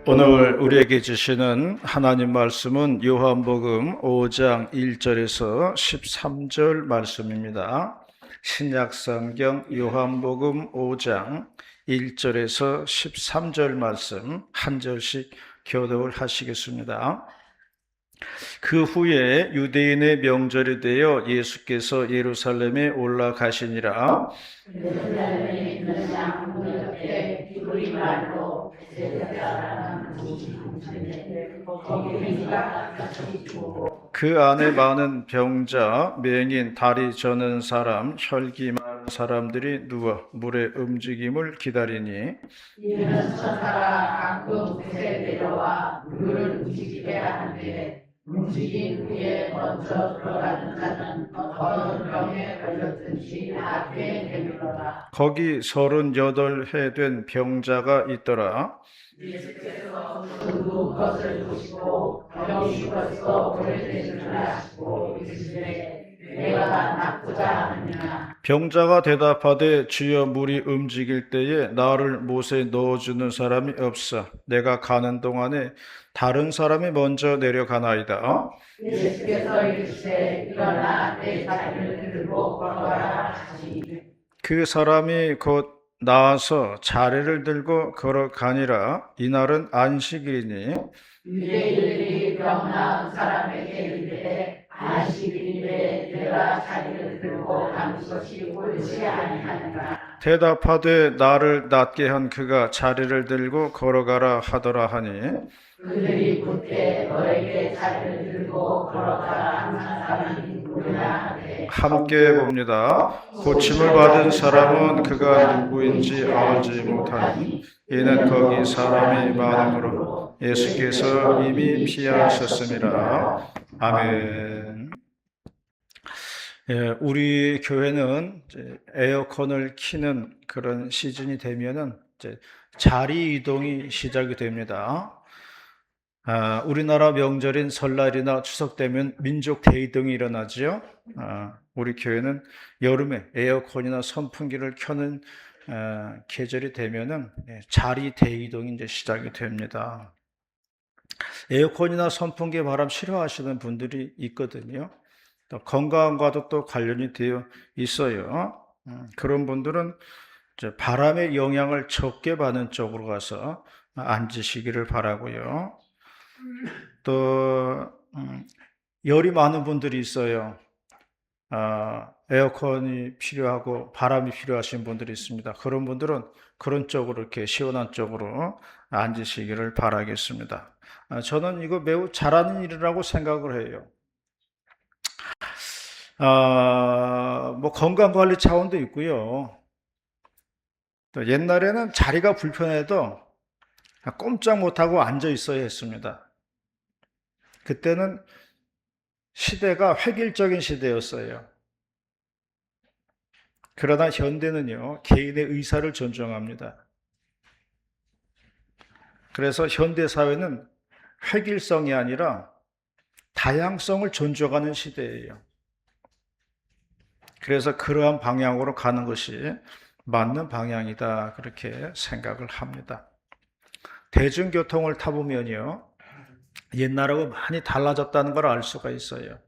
오늘 우리에게 주시는 하나님 말씀은 요한복음 5장 1절에서 13절 말씀입니다. 신약성경 요한복음 5장 1절에서 13절 말씀 한 절씩 교독을 하시겠습니다. 그 후에 유대인의 명절이 되어 예수께서 예루살렘에 올라가시니라. 예루살렘에 있는 양문 옆에 기브리 말로 그 안에 많은 병자, 맹인, 다리 저는 사람, 혈기 많은 사람들이 누워 물의 움직임을 기다리니 이는 천사가 가끔 그새 내려와 물을 움직이게 하는데 움직인 후에 먼저 들어가는 자는 어떤 병에 걸렸든지 낫게 되리로라. 거기 38해 된 병자가 있더라. 예수께서 그 것을 보시고 병이 벌써 오래된 줄 아시고 이르시되 내가 낫고자 하느냐. 병자가 대답하되 주여 물이 움직일 때에 나를 못에 넣어주는 사람이 없어. 내가 가는 동안에 다른 사람이 먼저 내려가나이다. 예수께서 이르시되 일어나 내 자리를 들고 걸어가라 하시니 그 사람이 곧 나와서 자리를 들고 걸어가니라. 이날은 안식일이니 유대인들이 병 나은 사람에게 이르되 안식일인데 내가 자리를 들고 가는 것이 옳지 아니하는가. 대답하되 나를 낫게 한 그가 자리를 들고 걸어가라 하더라 하니 그들이 묻되 너에게 자리를 들고 걸어가라 하는 사람이 누구냐 하되 함께 봅니다. 고침을 받은 사람은 그가 누구인지 알지 못하니 이는 거기 사람이 많으므로 예수께서 이미 피하셨습니다. 아멘. 우리 교회는 이제 에어컨을 켜는 그런 시즌이 되면은 이제 자리 이동이 시작이 됩니다. 우리나라 명절인 설날이나 추석 되면 민족 대이동이 일어나죠. 우리 교회는 여름에 에어컨이나 선풍기를 켜는 계절이 되면은 자리 대이동이 이제 시작이 됩니다. 에어컨이나 선풍기 바람 싫어하시는 분들이 있거든요. 또 건강과도 또 관련이 되어 있어요. 그런 분들은 이제 바람의 영향을 적게 받는 쪽으로 가서 앉으시기를 바라고요. 또 열이 많은 분들이 있어요. 에어컨이 필요하고 바람이 필요하신 분들이 있습니다. 그런 분들은 그런 쪽으로 이렇게 시원한 쪽으로 앉으시기를 바라겠습니다. 저는 이거 매우 잘하는 일이라고 생각을 해요. 뭐 건강관리 차원도 있고요. 또 옛날에는 자리가 불편해도 꼼짝 못하고 앉아 있어야 했습니다. 그때는 시대가 획일적인 시대였어요. 그러나 현대는요, 개인의 의사를 존중합니다. 그래서 현대 사회는 획일성이 아니라 다양성을 존중하는 시대예요. 그래서 그러한 방향으로 가는 것이 맞는 방향이다, 그렇게 생각을 합니다. 대중교통을 타보면요, 옛날하고 많이 달라졌다는 걸 알 수가 있어요.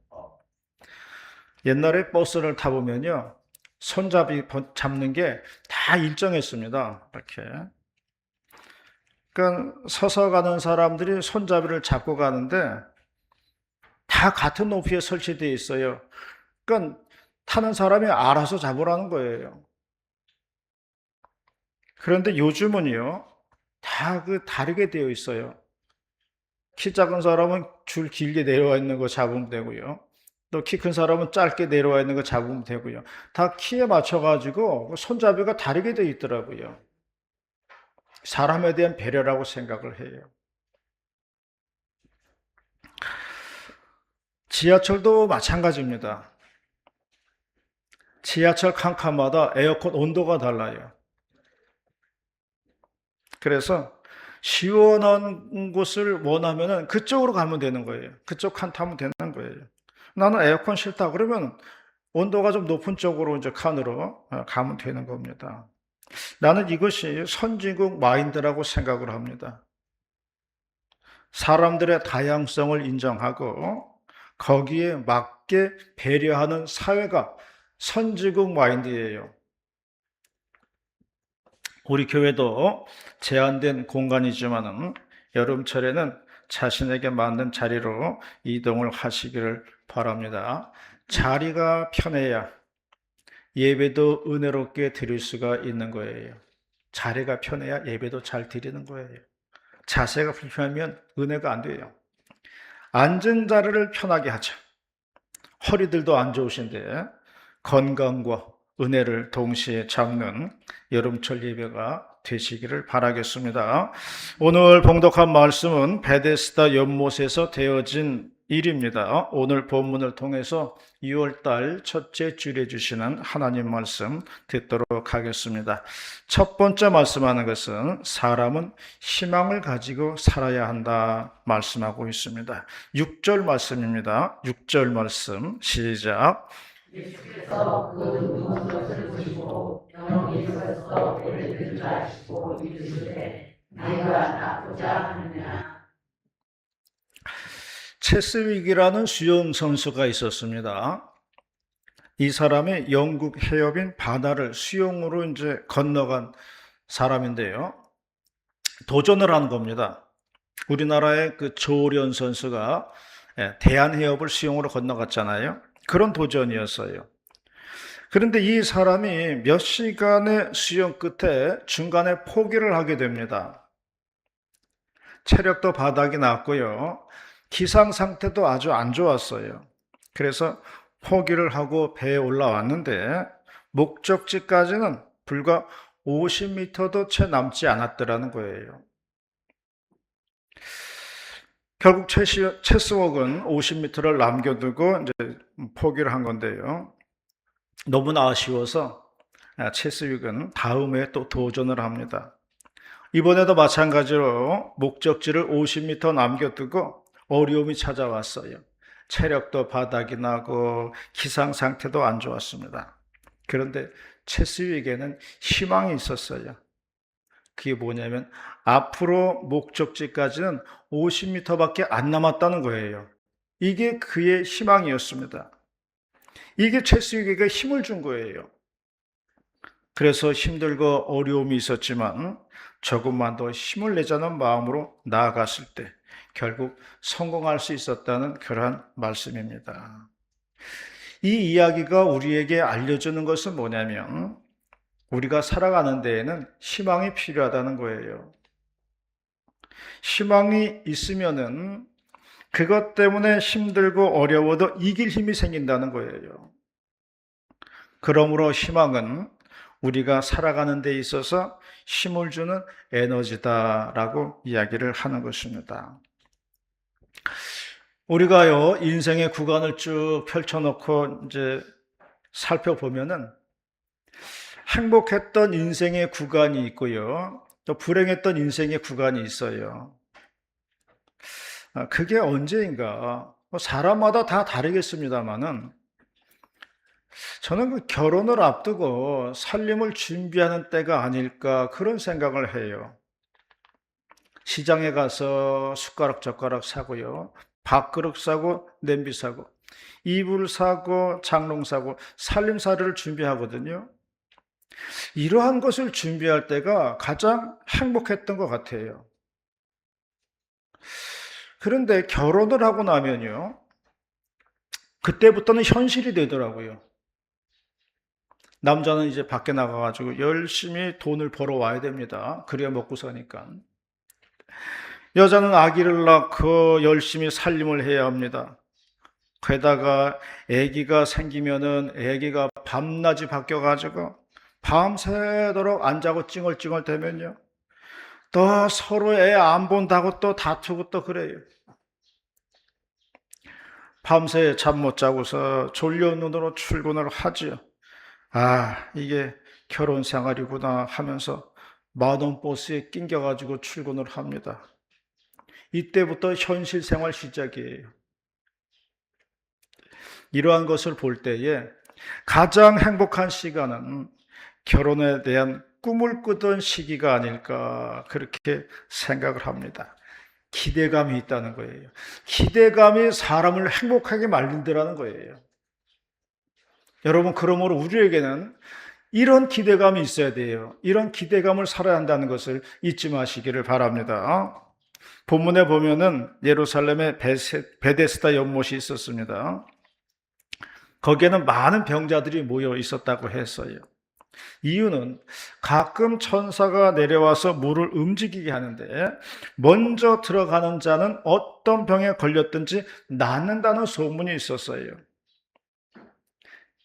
옛날에 버스를 타보면요, 손잡이 잡는 게 다 일정했습니다. 이렇게. 그러니까 서서 가는 사람들이 손잡이를 잡고 가는데 다 같은 높이에 설치되어 있어요. 그러니까 타는 사람이 알아서 잡으라는 거예요. 그런데 요즘은요, 다 다르게 되어 있어요. 키 작은 사람은 줄 길게 내려와 있는 거 잡으면 되고요. 또 키 큰 사람은 짧게 내려와 있는 거 잡으면 되고요. 다 키에 맞춰가지고 손잡이가 다르게 되어 있더라고요. 사람에 대한 배려라고 생각을 해요. 지하철도 마찬가지입니다. 지하철 칸칸마다 에어컨 온도가 달라요. 그래서 시원한 곳을 원하면 그쪽으로 가면 되는 거예요. 그쪽 칸 타면 되는 거예요. 나는 에어컨 싫다 그러면 온도가 좀 높은 쪽으로 이제 칸으로 가면 되는 겁니다. 나는 이것이 선진국 마인드라고 생각을 합니다. 사람들의 다양성을 인정하고 거기에 맞게 배려하는 사회가 선지국 마인드예요. 우리 교회도 제한된 공간이지만은 여름철에는 자신에게 맞는 자리로 이동을 하시기를 바랍니다. 자리가 편해야 예배도 은혜롭게 드릴 수가 있는 거예요. 자리가 편해야 예배도 잘 드리는 거예요. 자세가 불편하면 은혜가 안 돼요. 앉은 자리를 편하게 하자. 허리들도 안 좋으신데 건강과 은혜를 동시에 잡는 여름철 예배가 되시기를 바라겠습니다. 오늘 봉독한 말씀은 베데스다 연못에서 되어진 일입니다. 오늘 본문을 통해서 6월달 첫째 주일에 주시는 하나님 말씀 듣도록 하겠습니다. 첫 번째 말씀하는 것은 사람은 희망을 가지고 살아야 한다 말씀하고 있습니다. 6절 말씀입니다. 6절 말씀 시작. 예수께서 그 누운 것을 보시고 병이 있어서 배를 들라 하시고 이르시되 내가 낫고자 하느냐. 체스윅이라는 수영 선수가 있었습니다. 이 사람이 영국 해협인 바다를 수영으로 이제 건너간 사람인데요. 도전을 한 겁니다. 우리나라의 그 조련 선수가 대한해협을 수영으로 건너갔잖아요. 그런 도전이었어요. 그런데 이 사람이 몇 시간의 수영 끝에 중간에 포기를 하게 됩니다. 체력도 바닥이 났고요. 기상 상태도 아주 안 좋았어요. 그래서 포기를 하고 배에 올라왔는데 목적지까지는 불과 50m도 채 남지 않았더라는 거예요. 결국 체스웍은 50m를 남겨두고 이제 포기를 한 건데요. 너무나 아쉬워서 체스윅은 다음에 또 도전을 합니다. 이번에도 마찬가지로 목적지를 50m 남겨두고 어려움이 찾아왔어요. 체력도 바닥이 나고 기상 상태도 안 좋았습니다. 그런데 체스윅에는 희망이 있었어요. 그게 뭐냐면 앞으로 목적지까지는 50m밖에 안 남았다는 거예요. 이게 그의 희망이었습니다. 이게 체스윅에게 힘을 준 거예요. 그래서 힘들고 어려움이 있었지만 조금만 더 힘을 내자는 마음으로 나아갔을 때 결국 성공할 수 있었다는 그러한 말씀입니다. 이 이야기가 우리에게 알려주는 것은 뭐냐면 우리가 살아가는 데에는 희망이 필요하다는 거예요. 희망이 있으면은 그것 때문에 힘들고 어려워도 이길 힘이 생긴다는 거예요. 그러므로 희망은 우리가 살아가는 데 있어서 힘을 주는 에너지다라고 이야기를 하는 것입니다. 우리가요, 인생의 구간을 쭉 펼쳐놓고 이제 살펴보면은 행복했던 인생의 구간이 있고요, 또 불행했던 인생의 구간이 있어요. 그게 언제인가? 사람마다 다 다르겠습니다만은 저는 그 결혼을 앞두고 살림을 준비하는 때가 아닐까 그런 생각을 해요. 시장에 가서 숟가락 젓가락 사고요, 밥그릇 사고 냄비 사고 이불 사고 장롱 사고 살림살이를 준비하거든요. 이러한 것을 준비할 때가 가장 행복했던 것 같아요. 그런데 결혼을 하고 나면요, 그때부터는 현실이 되더라고요. 남자는 이제 밖에 나가가지고 열심히 돈을 벌어와야 됩니다. 그래야 먹고 사니까. 여자는 아기를 낳고 열심히 살림을 해야 합니다. 게다가 아기가 생기면은 아기가 밤낮이 바뀌어가지고 밤새도록 안 자고 찡얼찡얼 대면요, 또 서로 애 안 본다고 또 다투고 또 그래요. 밤새 잠 못 자고서 졸려온 눈으로 출근을 하지요. 아, 이게 결혼 생활이구나 하면서 만원 버스에 낑겨가지고 출근을 합니다. 이때부터 현실 생활 시작이에요. 이러한 것을 볼 때에 가장 행복한 시간은 결혼에 대한 꿈을 꾸던 시기가 아닐까 그렇게 생각을 합니다. 기대감이 있다는 거예요. 기대감이 사람을 행복하게 만든다는 거예요. 여러분, 그러므로 우리에게는 이런 기대감이 있어야 돼요. 이런 기대감을 살아야 한다는 것을 잊지 마시기를 바랍니다. 본문에 보면은 예루살렘에 베데스다 연못이 있었습니다. 거기에는 많은 병자들이 모여 있었다고 했어요. 이유는 가끔 천사가 내려와서 물을 움직이게 하는데 먼저 들어가는 자는 어떤 병에 걸렸든지 낫는다는 소문이 있었어요.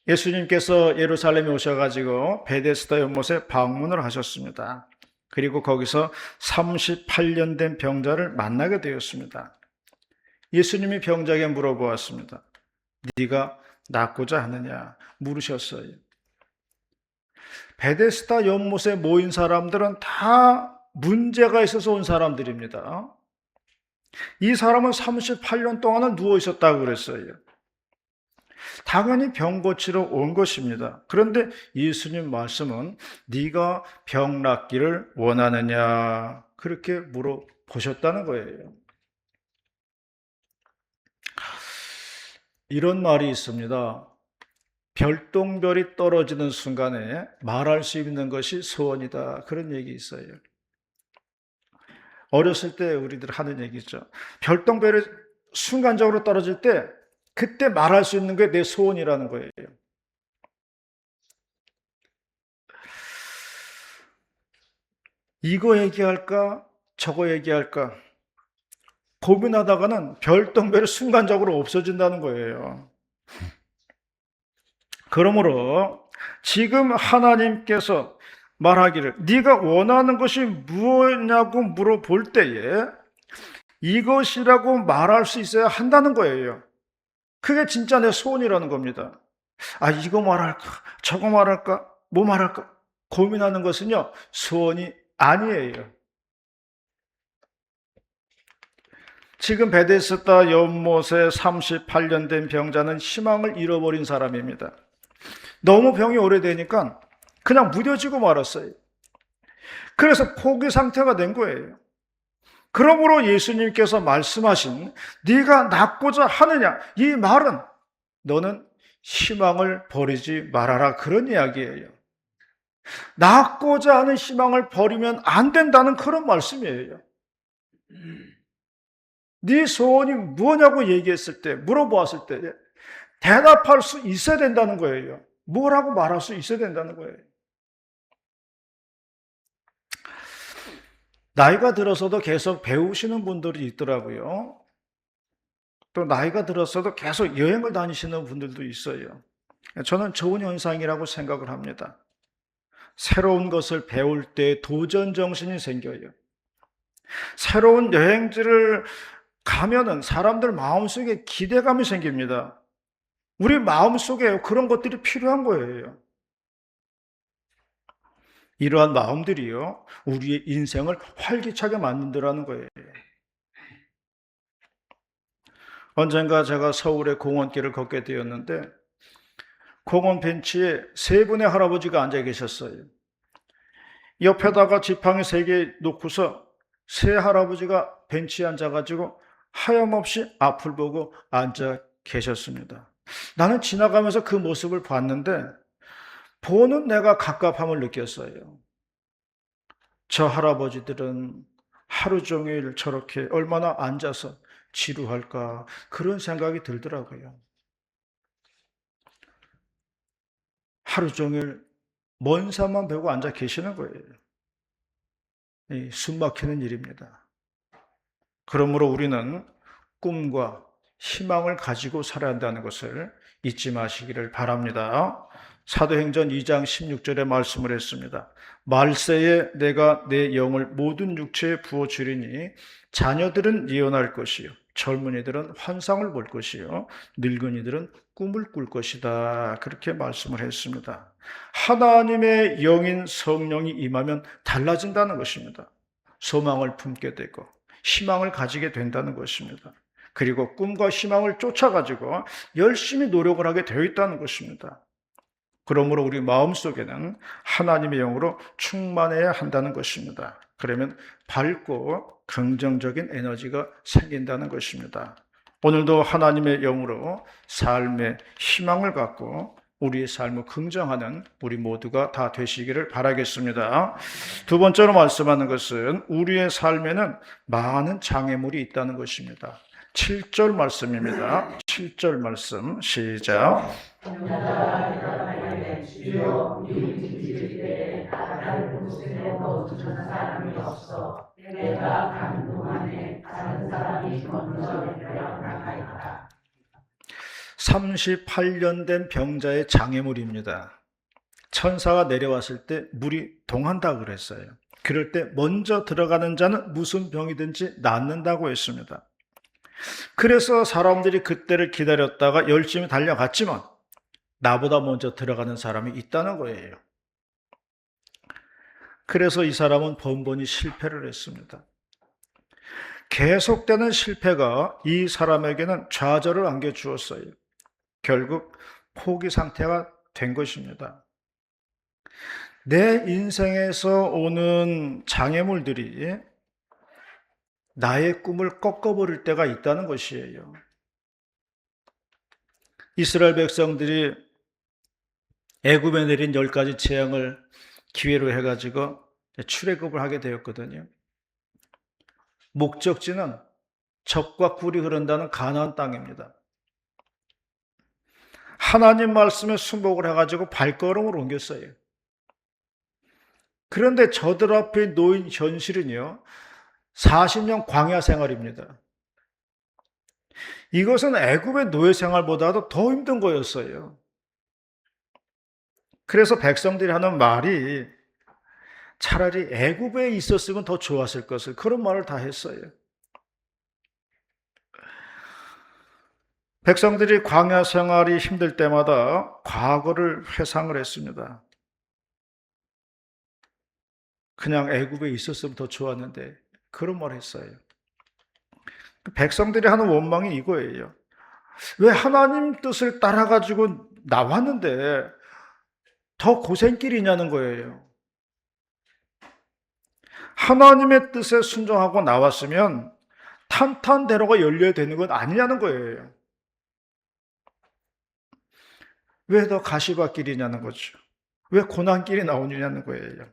예수님께서 예루살렘에 오셔가지고 베데스다 연못에 방문을 하셨습니다. 그리고 거기서 38년 된 병자를 만나게 되었습니다. 예수님이 병자에게 물어보았습니다. 네가 낫고자 하느냐 물으셨어요. 베데스다 연못에 모인 사람들은 다 문제가 있어서 온 사람들입니다. 이 사람은 38년 동안은 누워 있었다고 그랬어요. 당연히 병 고치러 온 것입니다. 그런데 예수님 말씀은 네가 병 낫기를 원하느냐 그렇게 물어보셨다는 거예요. 이런 말이 있습니다. 별똥별이 떨어지는 순간에 말할 수 있는 것이 소원이다. 그런 얘기 있어요. 어렸을 때 우리들 하는 얘기죠. 별똥별이 순간적으로 떨어질 때 그때 말할 수 있는 게 내 소원이라는 거예요. 이거 얘기할까? 저거 얘기할까? 고민하다가는 별똥별이 순간적으로 없어진다는 거예요. 그러므로 지금 하나님께서 말하기를 네가 원하는 것이 무엇냐고 물어볼 때에 이것이라고 말할 수 있어야 한다는 거예요. 그게 진짜 내 소원이라는 겁니다. 아, 이거 말할까? 저거 말할까? 뭐 말할까? 고민하는 것은요, 소원이 아니에요. 지금 베데스다 연못에 38년 된 병자는 희망을 잃어버린 사람입니다. 너무 병이 오래되니까 그냥 무뎌지고 말았어요. 그래서 포기 상태가 된 거예요. 그러므로 예수님께서 말씀하신 네가 낫고자 하느냐 이 말은 너는 희망을 버리지 말아라 그런 이야기예요. 낫고자 하는 희망을 버리면 안 된다는 그런 말씀이에요. 네 소원이 뭐냐고 얘기했을 때 물어보았을 때 대답할 수 있어야 된다는 거예요. 뭐라고 말할 수 있어야 된다는 거예요. 나이가 들어서도 계속 배우시는 분들이 있더라고요. 또 나이가 들어서도 계속 여행을 다니시는 분들도 있어요. 저는 좋은 현상이라고 생각을 합니다. 새로운 것을 배울 때 도전 정신이 생겨요. 새로운 여행지를 가면은 사람들 마음속에 기대감이 생깁니다. 우리 마음속에 그런 것들이 필요한 거예요. 이러한 마음들이요, 우리의 인생을 활기차게 만든다는 거예요. 언젠가 제가 서울의 공원길을 걷게 되었는데 공원 벤치에 세 분의 할아버지가 앉아 계셨어요. 옆에다가 지팡이 3개 놓고서 세 할아버지가 벤치에 앉아가지고 하염없이 앞을 보고 앉아 계셨습니다. 나는 지나가면서 그 모습을 봤는데 보는 내가 갑갑함을 느꼈어요. 저 할아버지들은 하루 종일 저렇게 얼마나 앉아서 지루할까 그런 생각이 들더라고요. 하루 종일 먼 산만 보고 앉아 계시는 거예요. 숨 막히는 일입니다. 그러므로 우리는 꿈과 희망을 가지고 살아야 한다는 것을 잊지 마시기를 바랍니다. 사도행전 2장 16절에 말씀을 했습니다. 말세에 내가 내 영을 모든 육체에 부어주리니 자녀들은 예언할 것이요 젊은이들은 환상을 볼 것이요 늙은이들은 꿈을 꿀 것이다. 그렇게 말씀을 했습니다. 하나님의 영인 성령이 임하면 달라진다는 것입니다. 소망을 품게 되고 희망을 가지게 된다는 것입니다. 그리고 꿈과 희망을 쫓아가지고 열심히 노력을 하게 되어 있다는 것입니다. 그러므로 우리 마음속에는 하나님의 영으로 충만해야 한다는 것입니다. 그러면 밝고 긍정적인 에너지가 생긴다는 것입니다. 오늘도 하나님의 영으로 삶의 희망을 갖고 우리의 삶을 긍정하는 우리 모두가 다 되시기를 바라겠습니다. 두 번째로 말씀하는 것은 우리의 삶에는 많은 장애물이 있다는 것입니다. 7절 말씀입니다. 7절 말씀 시작. 주여 우리 집에 나를 곳에 넣어주는 사람이 없어 내가 가는 동안에 다른 사람이 먼저 내려 나가리라. 38년 된 병자의 장애물입니다. 천사가 내려왔을 때 물이 동한다고 그랬어요. 그럴 때 먼저 들어가는 자는 무슨 병이든지 낫는다고 했습니다. 그래서 사람들이 그때를 기다렸다가 열심히 달려갔지만 나보다 먼저 들어가는 사람이 있다는 거예요. 그래서 이 사람은 번번이 실패를 했습니다. 계속되는 실패가 이 사람에게는 좌절을 안겨주었어요. 결국 포기 상태가 된 것입니다. 내 인생에서 오는 장애물들이 나의 꿈을 꺾어버릴 때가 있다는 것이에요. 이스라엘 백성들이 애굽에 내린 10가지 재앙을 기회로 해가지고 출애굽을 하게 되었거든요. 목적지는 젖과 꿀이 흐른다는 가나안 땅입니다. 하나님 말씀에 순복을 해가지고 발걸음을 옮겼어요. 그런데 저들 앞에 놓인 현실은요, 40년 광야 생활입니다. 이것은 애굽의 노예 생활보다도 더 힘든 거였어요. 그래서 백성들이 하는 말이 차라리 애굽에 있었으면 더 좋았을 것을, 그런 말을 다 했어요. 백성들이 광야 생활이 힘들 때마다 과거를 회상을 했습니다. 그냥 애굽에 있었으면 더 좋았는데, 그런 말을 했어요. 백성들이 하는 원망이 이거예요. 왜 하나님 뜻을 따라가지고 나왔는데 더 고생길이냐는 거예요. 하나님의 뜻에 순종하고 나왔으면 탄탄대로가 열려야 되는 건 아니냐는 거예요. 왜 더 가시밭길이냐는 거죠. 왜 고난길이 나오느냐는 거예요.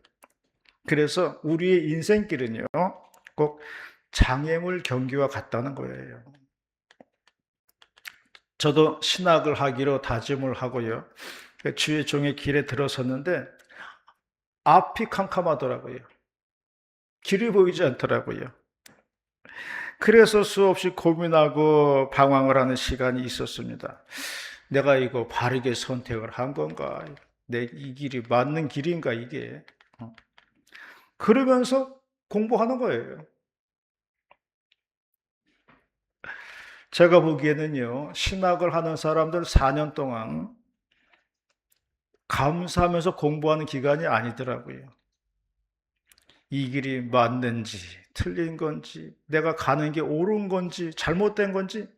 그래서 우리의 인생길은요, 꼭 장애물 경기와 같다는 거예요. 저도 신학을 하기로 다짐을 하고요, 주의 종의 길에 들어섰는데 앞이 캄캄하더라고요. 길이 보이지 않더라고요. 그래서 수없이 고민하고 방황을 하는 시간이 있었습니다. 내가 이거 바르게 선택을 한 건가? 내 이 길이 맞는 길인가 이게? 그러면서 공부하는 거예요. 제가 보기에는요, 신학을 하는 사람들 4년 동안 감사하면서 공부하는 기간이 아니더라고요. 이 길이 맞는지 틀린 건지, 내가 가는 게 옳은 건지 잘못된 건지,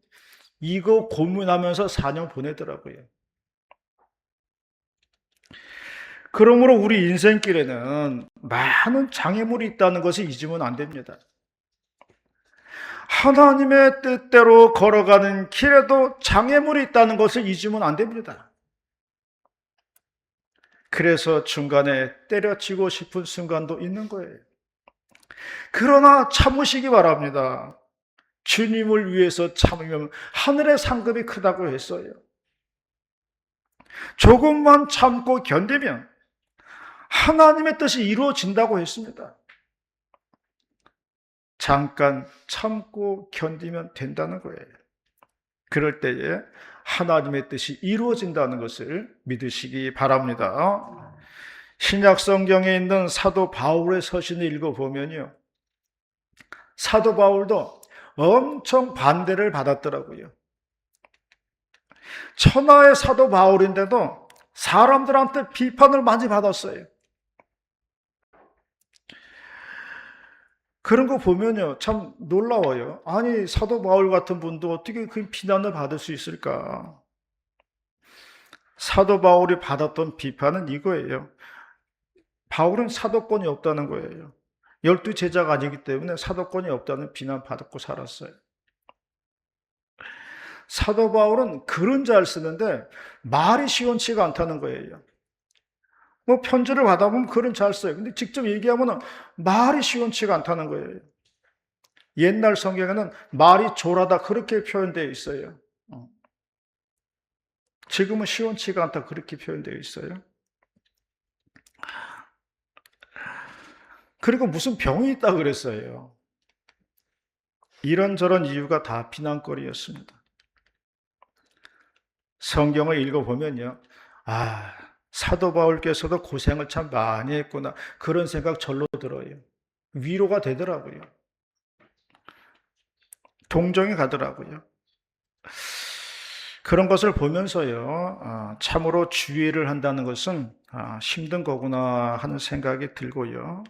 이거 고민하면서 4년 보내더라고요. 그러므로 우리 인생길에는 많은 장애물이 있다는 것을 잊으면 안 됩니다. 하나님의 뜻대로 걸어가는 길에도 장애물이 있다는 것을 잊으면 안 됩니다. 그래서 중간에 때려치고 싶은 순간도 있는 거예요. 그러나 참으시기 바랍니다. 주님을 위해서 참으면 하늘의 상급이 크다고 했어요. 조금만 참고 견디면 하나님의 뜻이 이루어진다고 했습니다. 잠깐 참고 견디면 된다는 거예요. 그럴 때에 하나님의 뜻이 이루어진다는 것을 믿으시기 바랍니다. 신약 성경에 있는 사도 바울의 서신을 읽어보면요, 사도 바울도 엄청 반대를 받았더라고요. 천하의 사도 바울인데도 사람들한테 비판을 많이 받았어요. 그런 거 보면요, 참 놀라워요. 아니, 사도 바울 같은 분도 어떻게 그 비난을 받을 수 있을까? 사도 바울이 받았던 비판은 이거예요. 바울은 사도권이 없다는 거예요. 열두 제자가 아니기 때문에 사도권이 없다는 비난받고 살았어요. 사도 바울은 글은 잘 쓰는데 말이 시원치가 않다는 거예요. 뭐 편지를 받아보면 글은 잘 써요. 근데 직접 얘기하면 말이 시원치가 않다는 거예요. 옛날 성경에는 말이 졸하다 그렇게 표현되어 있어요. 지금은 시원치가 않다 그렇게 표현되어 있어요. 그리고 무슨 병이 있다 그랬어요. 이런저런 이유가 다 비난거리였습니다. 성경을 읽어보면요. 아, 사도 바울께서도 고생을 참 많이 했구나. 그런 생각 절로 들어요. 위로가 되더라고요. 동정이 가더라고요. 그런 것을 보면서요, 참으로 주의를 한다는 것은 힘든 거구나 하는 생각이 들고요.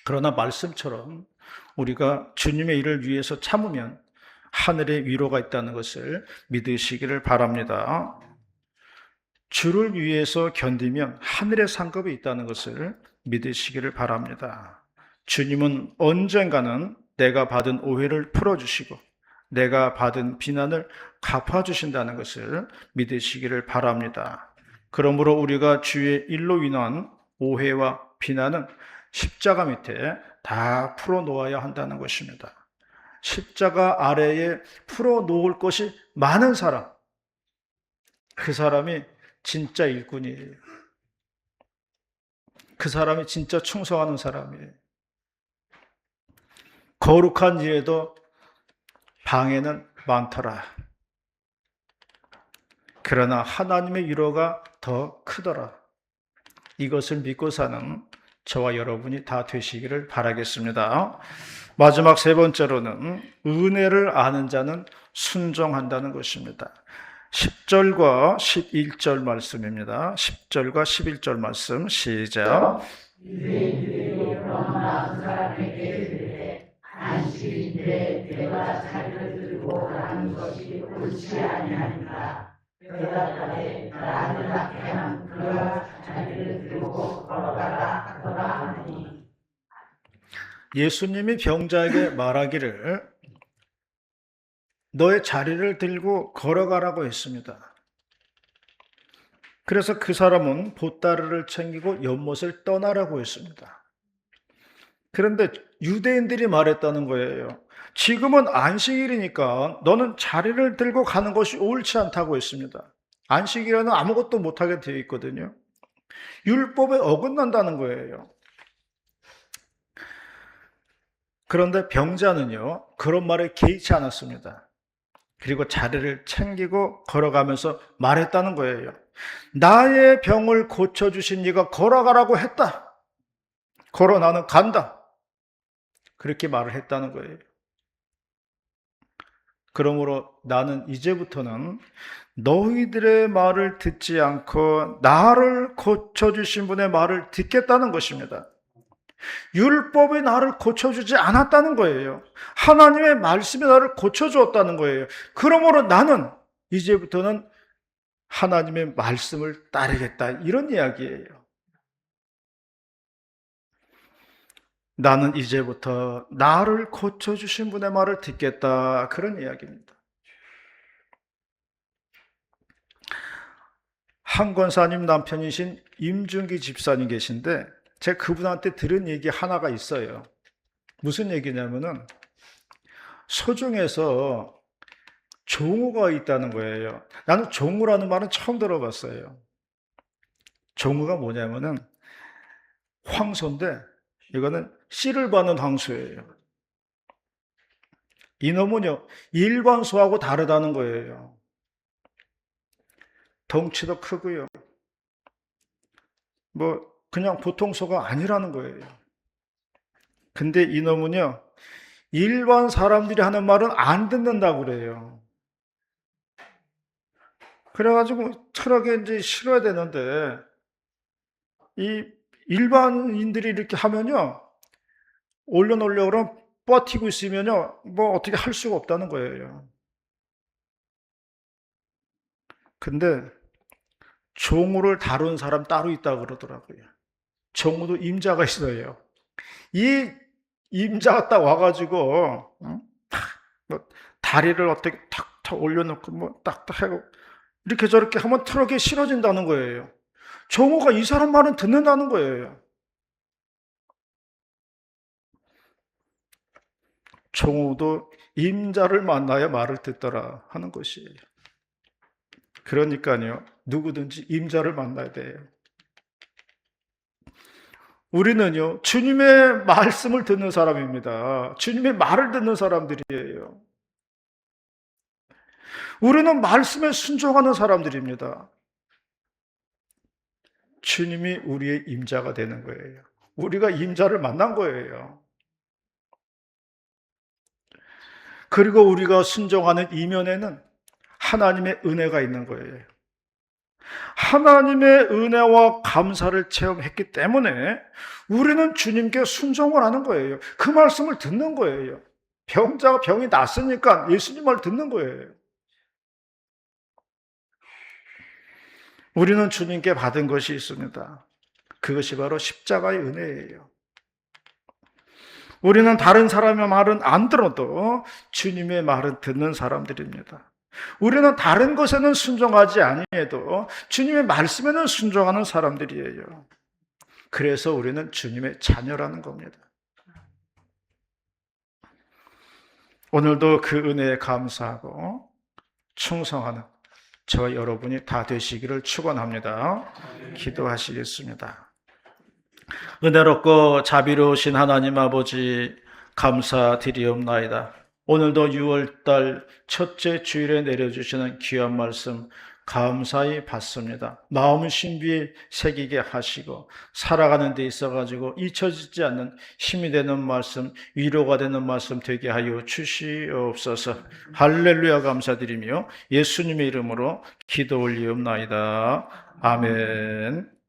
그러나 말씀처럼 우리가 주님의 일을 위해서 참으면 하늘의 위로가 있다는 것을 믿으시기를 바랍니다. 주를 위해서 견디면 하늘의 상급이 있다는 것을 믿으시기를 바랍니다. 주님은 언젠가는 내가 받은 오해를 풀어주시고 내가 받은 비난을 갚아주신다는 것을 믿으시기를 바랍니다. 그러므로 우리가 주의 일로 인한 오해와 비난은 십자가 밑에 다 풀어놓아야 한다는 것입니다. 십자가 아래에 풀어놓을 것이 많은 사람, 그 사람이 진짜 일꾼이에요. 그 사람이 진짜 충성하는 사람이에요. 거룩한 일에도 방해는 많더라. 그러나 하나님의 위로가 더 크더라. 이것을 믿고 사는 저와 여러분이 다 되시기를 바라겠습니다. 마지막 세 번째로는 은혜를 아는 자는 순종한다는 것입니다. 10절과 11절 말씀입니다. 10절과 11절 말씀 시작. 유대인들이 그런 나쁜 사람에게 이르되 안식일인데 내가 자리를 들고 가는 것이 옳지 아니하니까. 대답하되 나를 낳게 한 그가 자리를 들고 걸어가라 하더라 하니. 예수님이 병자에게 말하기를 너의 자리를 들고 걸어가라고 했습니다. 그래서 그 사람은 보따리를 챙기고 연못을 떠나라고 했습니다. 그런데 유대인들이 말했다는 거예요. 지금은 안식일이니까 너는 자리를 들고 가는 것이 옳지 않다고 했습니다. 안식일에는 아무것도 못하게 되어 있거든요. 율법에 어긋난다는 거예요. 그런데 병자는요, 그런 말에 개의치 않았습니다. 그리고 자리를 챙기고 걸어가면서 말했다는 거예요. 나의 병을 고쳐주신 네가 걸어가라고 했다. 걸어 나는 간다. 그렇게 말을 했다는 거예요. 그러므로 나는 이제부터는 너희들의 말을 듣지 않고 나를 고쳐주신 분의 말을 듣겠다는 것입니다. 율법이 나를 고쳐주지 않았다는 거예요. 하나님의 말씀이 나를 고쳐주었다는 거예요. 그러므로 나는 이제부터는 하나님의 말씀을 따르겠다. 이런 이야기예요. 나는 이제부터 나를 고쳐주신 분의 말을 듣겠다. 그런 이야기입니다. 한 권사님 남편이신 임준기 집사님 계신데 제가 그분한테 들은 얘기 하나가 있어요. 무슨 얘기냐면은 소중에서 종우가 있다는 거예요. 나는 종우라는 말은 처음 들어봤어요. 종우가 뭐냐면은 황소인데 이거는 씨를 받는 황소예요. 이놈은요 일반 소하고 다르다는 거예요. 덩치도 크고요. 뭐 그냥 보통 소가 아니라는 거예요. 근데 이놈은요 일반 사람들이 하는 말은 안 듣는다고 그래요. 그래가지고 철학에 이제 실어야 되는데 이 일반인들이 이렇게 하면요 올려놓으려고 그러면 버티고 있으면요 뭐 어떻게 할 수가 없다는 거예요. 근데 종우를 다룬 사람 따로 있다고 그러더라고요. 종우도 임자가 있어요. 이 임자가 딱 와가지고 뭐 다리를 어떻게 탁탁 올려놓고 뭐 딱딱 하고 이렇게 저렇게 하면 트럭에 실어진다는 거예요. 종호가 이 사람 말은 듣는다는 거예요. 종호도 임자를 만나야 말을 듣더라 하는 것이에요. 그러니까요, 누구든지 임자를 만나야 돼요. 우리는요, 주님의 말씀을 듣는 사람입니다. 주님의 말을 듣는 사람들이에요. 우리는 말씀에 순종하는 사람들입니다. 주님이 우리의 임자가 되는 거예요. 우리가 임자를 만난 거예요. 그리고 우리가 순종하는 이면에는 하나님의 은혜가 있는 거예요. 하나님의 은혜와 감사를 체험했기 때문에 우리는 주님께 순종을 하는 거예요. 그 말씀을 듣는 거예요. 병자가 병이 났으니까 예수님 말 듣는 거예요. 우리는 주님께 받은 것이 있습니다. 그것이 바로 십자가의 은혜예요. 우리는 다른 사람의 말은 안 들어도 주님의 말은 듣는 사람들입니다. 우리는 다른 것에는 순종하지 아니해도 주님의 말씀에는 순종하는 사람들이에요. 그래서 우리는 주님의 자녀라는 겁니다. 오늘도 그 은혜에 감사하고 충성하는 저와 여러분이 다 되시기를 축원합니다. 기도하시겠습니다. 은혜롭고 자비로우신 하나님 아버지 감사드리옵나이다. 오늘도 6월달 첫째 주일에 내려주시는 귀한 말씀 감사히 받습니다. 마음 신비에 새기게 하시고 살아가는 데 있어가지고 잊혀지지 않는 힘이 되는 말씀, 위로가 되는 말씀 되게 하여 주시옵소서. 할렐루야 감사드리며 예수님의 이름으로 기도 올리옵나이다. 아멘.